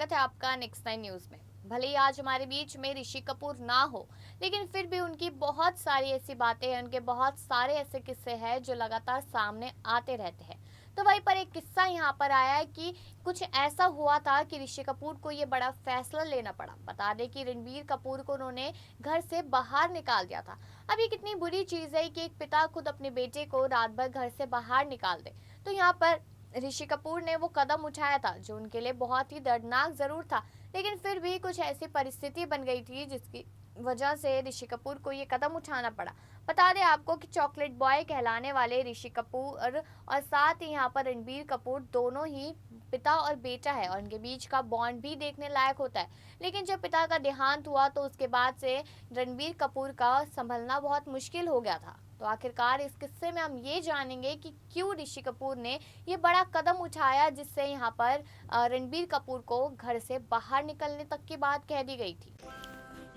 स्वागत है आपका नेक्स्ट नाइन न्यूज में। भले ही आज हमारे बीच में ऋषि कपूर ना हो, लेकिन फिर भी उनकी बहुत सारी ऐसी बातें हैं, उनके बहुत सारे ऐसे किस्से हैं जो लगातार सामने आते रहते हैं। तो वहीं पर एक किस्सा यहाँ पर आया है कि कुछ ऐसा हुआ था कि ऋषि कपूर को ये बड़ा फैसला लेना पड़ा। बता दें कि रणबीर कपूर को उन्होंने घर से बाहर निकाल दिया था। अब ये कितनी बुरी चीज़ है कि एक पिता खुद अपने बेटे को रात भर घर से बाहर निकाल दे। तो यहाँ पर ऋषि कपूर ने वो कदम उठाया था जो उनके लिए बहुत ही दर्दनाक जरूर था, लेकिन फिर भी कुछ ऐसी परिस्थिति बन गई थी जिसकी वजह से ऋषि कपूर को ये कदम उठाना पड़ा। बता दें आपको कि चॉकलेट बॉय कहलाने वाले ऋषि कपूर और साथ ही यहाँ पर रणबीर कपूर दोनों ही पिता और बेटा है और उनके बीच का बॉन्ड भी देखने लायक होता है। लेकिन जब पिता का देहांत हुआ तो उसके बाद से रणबीर कपूर का संभलना बहुत मुश्किल हो गया था। तो आखिरकार इस किस्से में हम ये जानेंगे कि क्यों ऋषि कपूर ने ये बड़ा कदम उठाया जिससे यहाँ पर रणबीर कपूर को घर से बाहर निकलने तक की बात कह दी गई थी।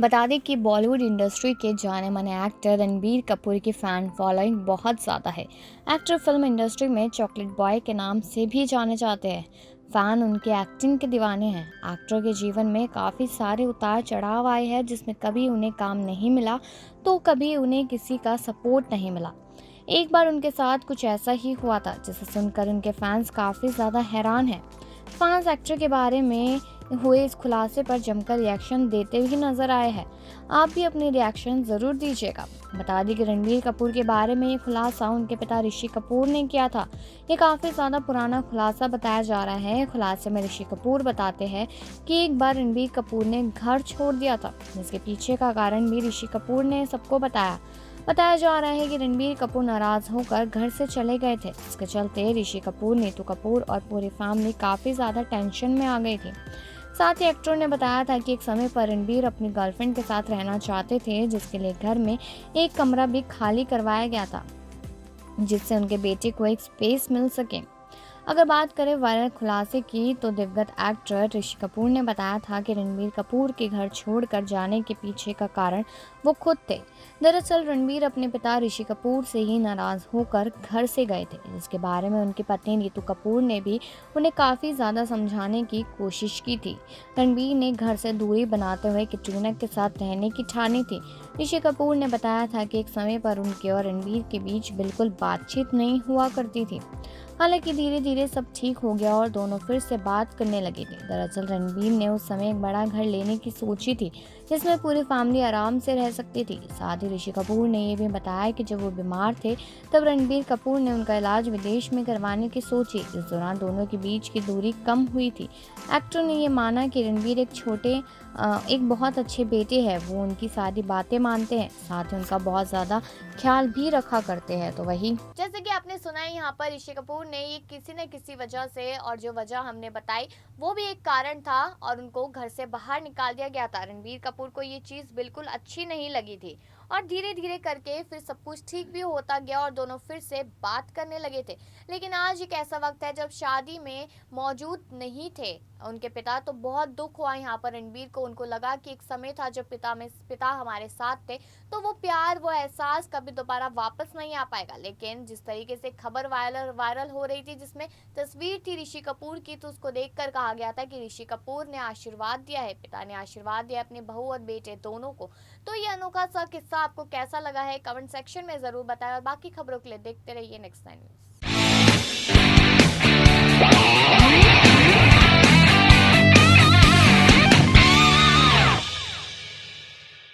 बता दें कि बॉलीवुड इंडस्ट्री के जाने माने एक्टर रणबीर कपूर की फ़ैन फॉलोइंग बहुत ज़्यादा है। एक्टर फिल्म इंडस्ट्री में चॉकलेट बॉय के नाम से भी जाने जाते हैं। फ़ैन उनके एक्टिंग के दीवाने हैं। एक्टर के जीवन में काफ़ी सारे उतार चढ़ाव आए हैं, जिसमें कभी उन्हें काम नहीं मिला तो कभी उन्हें किसी का सपोर्ट नहीं मिला। एक बार उनके साथ कुछ ऐसा ही हुआ था जिसे सुनकर उनके फैंस काफ़ी ज़्यादा हैरान हैं। फैंस एक्टर के बारे में हुए इस खुलासे पर जमकर रिएक्शन देते हुए नजर आए हैं। आप भी अपने रिएक्शन ज़रूर दीजिएगा। बता दें कि रणबीर कपूर के बारे में ये खुलासा उनके पिता ऋषि कपूर ने किया था। ये काफ़ी ज़्यादा पुराना खुलासा बताया जा रहा है। खुलासे में ऋषि कपूर बताते हैं कि एक बार रणबीर कपूर ने घर छोड़ दिया था, जिसके पीछे का कारण भी ऋषि कपूर ने सबको बताया। बताया जा रहा है कि रणबीर कपूर नाराज होकर घर से चले गए थे, जिसके चलते ऋषि कपूर, नीतू कपूर और पूरी फैमिली काफ़ी ज़्यादा टेंशन में आ गई थी। साथ ही एक्टर ने बताया था कि एक समय पर रणबीर अपनी गर्लफ्रेंड के साथ रहना चाहते थे, जिसके लिए घर में एक कमरा भी खाली करवाया गया था, जिससे उनके बेटे को एक स्पेस मिल सके। अगर बात करें वायरल खुलासे की तो दिवंगत एक्टर ऋषि कपूर ने बताया था कि रणबीर कपूर के घर छोड़कर जाने के पीछे का कारण वो खुद थे। दरअसल रणबीर अपने पिता ऋषि कपूर से ही नाराज होकर घर से गए थे, जिसके बारे में उनकी पत्नी नीतू कपूर ने भी उन्हें काफ़ी ज़्यादा समझाने की कोशिश की थी। रणबीर ने घर से दूरी बनाते हुए कैटरीना के साथ रहने की ठानी थी। ऋषि कपूर ने बताया था कि एक समय पर उनके और रणबीर के बीच बिल्कुल बातचीत नहीं हुआ करती थी। हालांकि धीरे धीरे सब ठीक हो गया और दोनों फिर से बात करने लगे थे। दरअसल रणबीर ने उस समय एक बड़ा घर लेने की सोची थी, जिसमें पूरी फैमिली आराम से रह सकती थी। साथ ही ऋषि कपूर ने ये भी बताया कि जब वो बीमार थे तब रणबीर कपूर ने उनका इलाज विदेश में करवाने की सोची। इस दौरान दोनों के बीच की दूरी कम हुई थी। एक्टर ने ये माना कि रणबीर एक बहुत अच्छे बेटे हैं, वो उनकी सारी बातें मानते हैं, साथ ही उनका बहुत ज़्यादा ख्याल भी रखा करते हैं। तो वही जैसे कि आपने सुना है, यहाँ पर ऋषि कपूर ने ये किसी न किसी वजह से, और जो वजह हमने बताई वो भी एक कारण था और उनको घर से बाहर निकाल दिया गया था। रणबीर कपूर को ये चीज़ बिल्कुल अच्छी नहीं लगी थी और धीरे धीरे करके फिर सब कुछ ठीक भी होता गया और दोनों फिर से बात करने लगे थे। लेकिन आज एक ऐसा वक्त है जब शादी में मौजूद नहीं थे उनके पिता, तो बहुत दुख हुआ यहाँ पर रणबीर को। उनको लगा कि एक समय था जब पिता हमारे साथ थे, तो वो प्यार, वो एहसास कभी दोबारा वापस नहीं आ पाएगा। लेकिन जिस तरीके से खबर वायरल हो रही थी, जिसमें तस्वीर थी ऋषि कपूर की, तो उसको देखकर कहा गया था कि ऋषि कपूर ने आशीर्वाद दिया है, पिता ने आशीर्वाद दिया अपने बहू और बेटे दोनों को। तो ये अनोखा सा किस्सा आपको कैसा लगा है कमेंट सेक्शन में जरूर बताएं और बाकी खबरों के लिए देखते रहिए नेक्स्ट नाइन न्यूज।